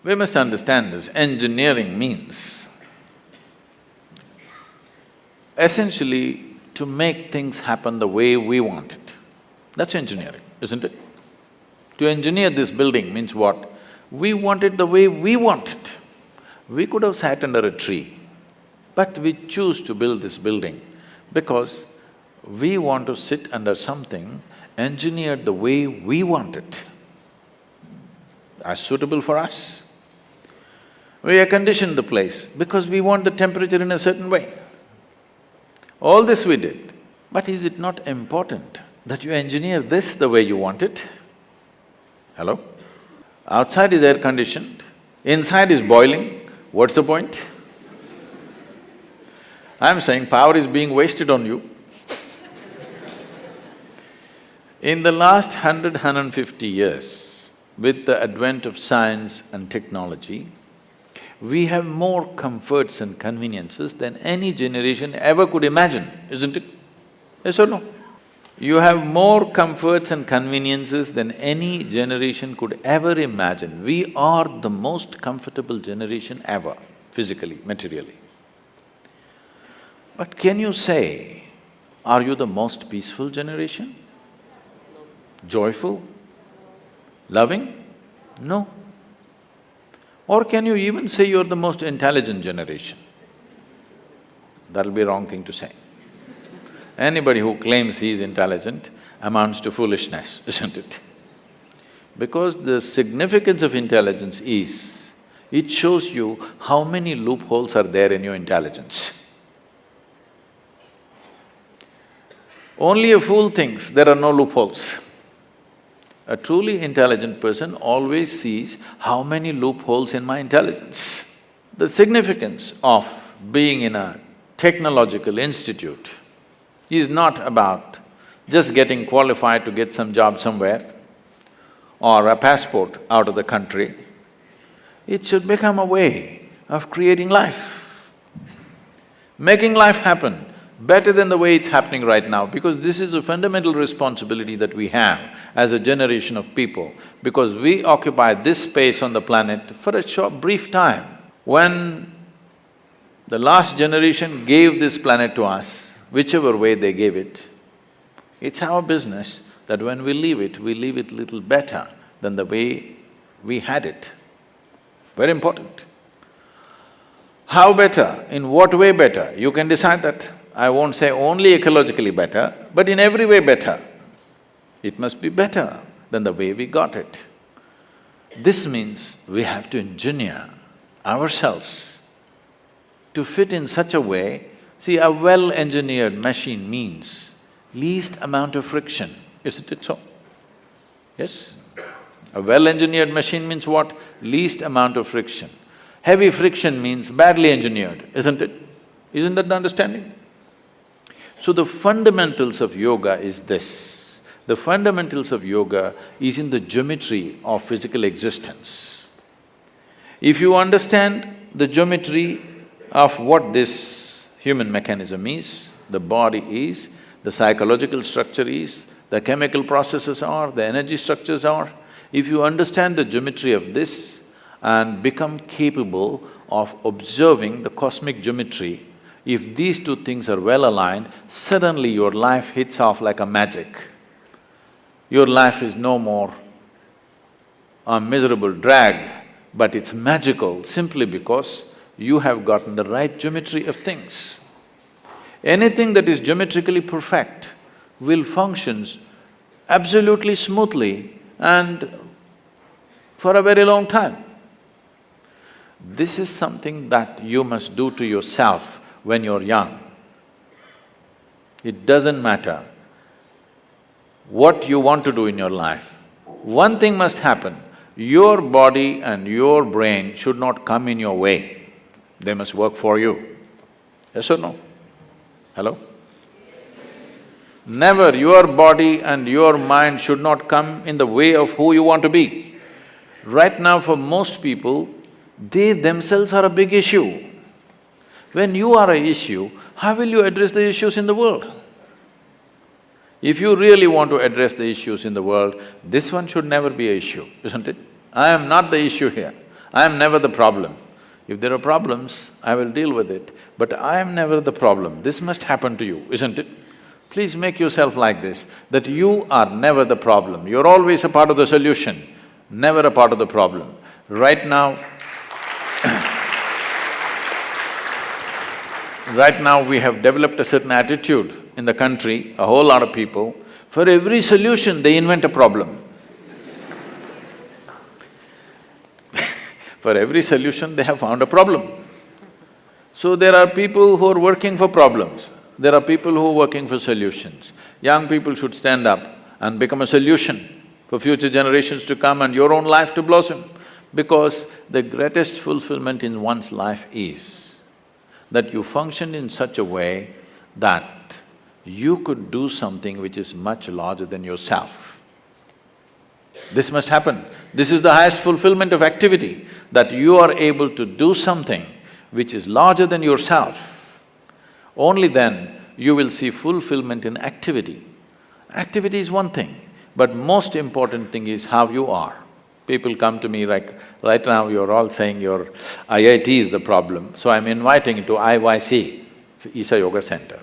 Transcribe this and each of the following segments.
We must understand this, engineering means essentially to make things happen the way we want it. That's engineering, isn't it? To engineer this building means what? We want it the way we want it. We could have sat under a tree, but we choose to build this building because we want to sit under something engineered the way we want it, as suitable for us. We air conditioned the place because we want the temperature in a certain way. All this we did, but is it not important that you engineer this the way you want it? Hello? Outside is air conditioned, inside is boiling, what's the point? I'm saying power is being wasted on you. In the last 150 years, with the advent of science and technology, we have more comforts and conveniences than any generation ever could imagine, isn't it? Yes or no? You have more comforts and conveniences than any generation could ever imagine. We are the most comfortable generation ever, physically, materially. But can you say, are you the most peaceful generation? Joyful? Loving? No. Or can you even say you're the most intelligent generation? That'll be a wrong thing to say. Anybody who claims he is intelligent amounts to foolishness, isn't it? Because the significance of intelligence is, it shows you how many loopholes are there in your intelligence. Only a fool thinks there are no loopholes. A truly intelligent person always sees how many loopholes in my intelligence. The significance of being in a technological institute is not about just getting qualified to get some job somewhere or a passport out of the country. It should become a way of creating life, making life happen better than the way it's happening right now, because this is a fundamental responsibility that we have as a generation of people, because we occupy this space on the planet for a short, brief time. When the last generation gave this planet to us, whichever way they gave it, it's our business that when we leave it little better than the way we had it. Very important. How better? In what way better? You can decide that. I won't say only ecologically better, but in every way better. It must be better than the way we got it. This means we have to engineer ourselves to fit in such a way. See, a well-engineered machine means least amount of friction, isn't it so? Yes? A well-engineered machine means what? Least amount of friction. Heavy friction means badly engineered, isn't it? Isn't that the understanding? So the fundamentals of yoga is this. The fundamentals of yoga is in the geometry of physical existence. If you understand the geometry of what this human mechanism is, the body is, the psychological structure is, the chemical processes are, the energy structures are, if you understand the geometry of this and become capable of observing the cosmic geometry, if these two things are well aligned, suddenly your life hits off like a magic. Your life is no more a miserable drag, but it's magical simply because you have gotten the right geometry of things. Anything that is geometrically perfect will function absolutely smoothly and for a very long time. This is something that you must do to yourself when you're young. It doesn't matter what you want to do in your life. One thing must happen, your body and your brain should not come in your way. They must work for you. Yes or no? Hello? Never your body and your mind should not come in the way of who you want to be. Right now for most people, they themselves are a big issue. When you are an issue, how will you address the issues in the world? If you really want to address the issues in the world, this one should never be an issue, isn't it? I am not the issue here. I am never the problem. If there are problems, I will deal with it, but I am never the problem. This must happen to you, isn't it? Please make yourself like this, that you are never the problem. You're always a part of the solution, never a part of the problem. Right now, right now we have developed a certain attitude in the country, a whole lot of people, for every solution they invent a problem. For every solution they have found a problem. So there are people who are working for problems, there are people who are working for solutions. Young people should stand up and become a solution for future generations to come and your own life to blossom. Because the greatest fulfillment in one's life is that you function in such a way that you could do something which is much larger than yourself. This must happen. This is the highest fulfillment of activity, that you are able to do something which is larger than yourself. Only then you will see fulfillment in activity. Activity is one thing, but most important thing is how you are. People come to me like, right now you're all saying your IIT is the problem, so I'm inviting you to IYC, Isha Yoga Center.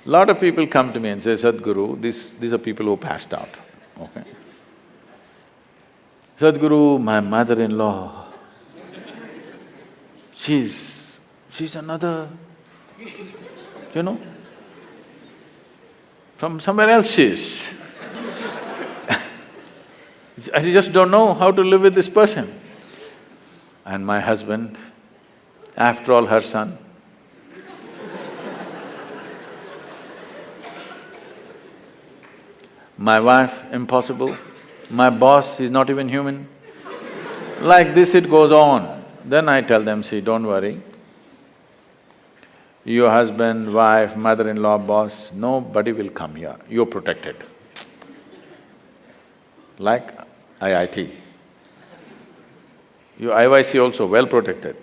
Lot of people come to me and say, Sadhguru, these are people who passed out, okay? Sadhguru, my mother-in-law, she's another, you know, from somewhere else she is. I just don't know how to live with this person. And my husband, after all, her son. My wife, impossible. My boss, he's not even human. Like this it goes on. Then I tell them, see, don't worry. Your husband, wife, mother-in-law, boss, nobody will come here, you're protected. Like IIT. Your IYC also well protected.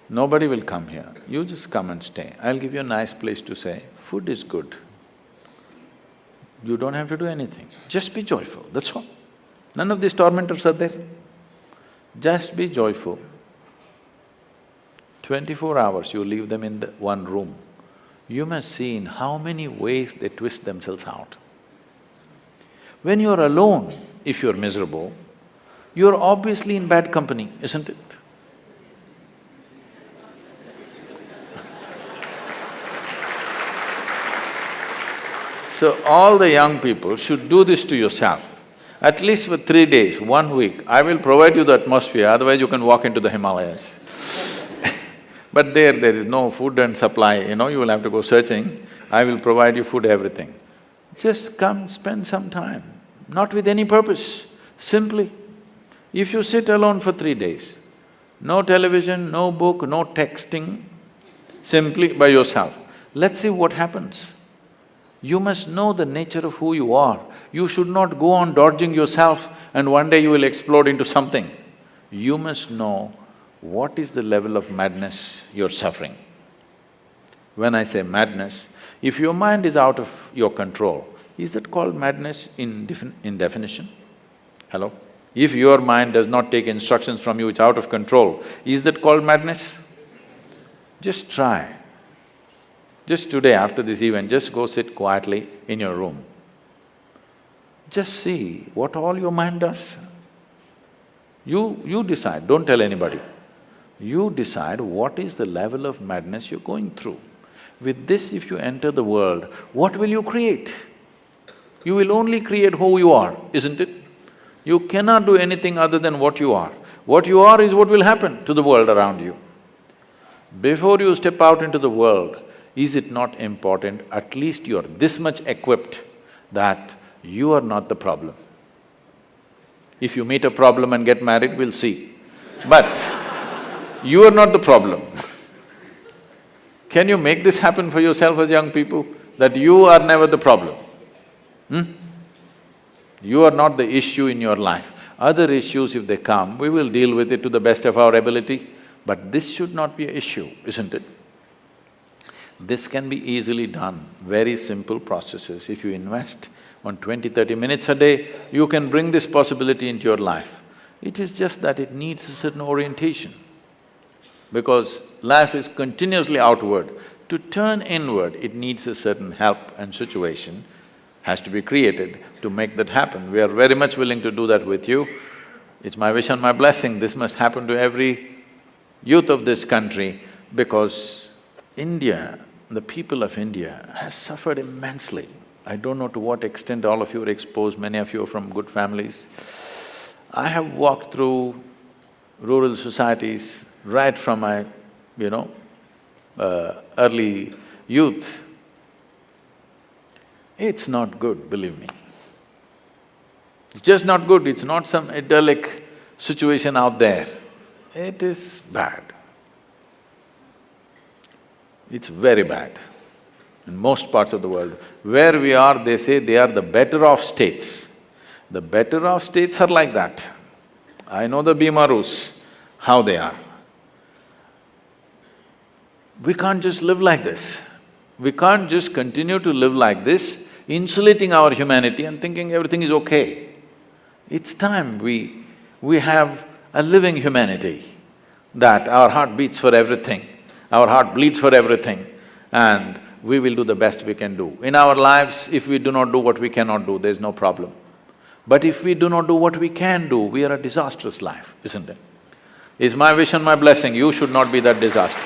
Nobody will come here, you just come and stay. I'll give you a nice place to stay, food is good. You don't have to do anything, just be joyful, that's all. None of these tormentors are there. Just be joyful. 24 hours you leave them in the one room, you must see in how many ways they twist themselves out. When you're alone, if you're miserable, you're obviously in bad company, isn't it? So all the young people should do this to yourself. At least for 3 days, 1 week, I will provide you the atmosphere, otherwise you can walk into the Himalayas. But there is no food and supply, you know, you will have to go searching. I will provide you food, everything. Just come, spend some time, not with any purpose, simply. If you sit alone for 3 days, no television, no book, no texting, simply by yourself, let's see what happens. You must know the nature of who you are. You should not go on dodging yourself and one day you will explode into something. You must know what is the level of madness you're suffering. When I say madness, if your mind is out of your control, is that called madness in definition? Hello? If your mind does not take instructions from you, it's out of control, is that called madness? Just try. Just today, after this event, just go sit quietly in your room. Just see what all your mind does. You decide, don't tell anybody. You decide what is the level of madness you're going through. With this, if you enter the world, what will you create? You will only create who you are, isn't it? You cannot do anything other than what you are. What you are is what will happen to the world around you. Before you step out into the world, is it not important, at least you're this much equipped that you are not the problem? If you meet a problem and get married, we'll see. But you are not the problem. Can you make this happen for yourself as young people, that you are never the problem? You are not the issue in your life. Other issues, if they come, we will deal with it to the best of our ability, but this should not be an issue, isn't it? This can be easily done, very simple processes. If you invest on 20, 30 minutes a day, you can bring this possibility into your life. It is just that it needs a certain orientation. Because life is continuously outward. To turn inward, it needs a certain help and situation has to be created to make that happen. We are very much willing to do that with you. It's my wish and my blessing, this must happen to every youth of this country, because India, the people of India has suffered immensely. I don't know to what extent all of you are exposed, many of you are from good families. I have walked through rural societies right from my, early youth. It's not good, believe me. It's just not good, it's not some idyllic situation out there. It is bad. It's very bad in most parts of the world. Where we are, they say they are the better off states. The better off states are like that. I know the Bimarus, how they are. We can't just live like this. We can't just continue to live like this, insulating our humanity and thinking everything is okay. It's time we have a living humanity, that our heart beats for everything, our heart bleeds for everything, and we will do the best we can do. In our lives, if we do not do what we cannot do, there's no problem. But if we do not do what we can do, we are a disastrous life, isn't it? It's my wish and my blessing, you should not be that disaster.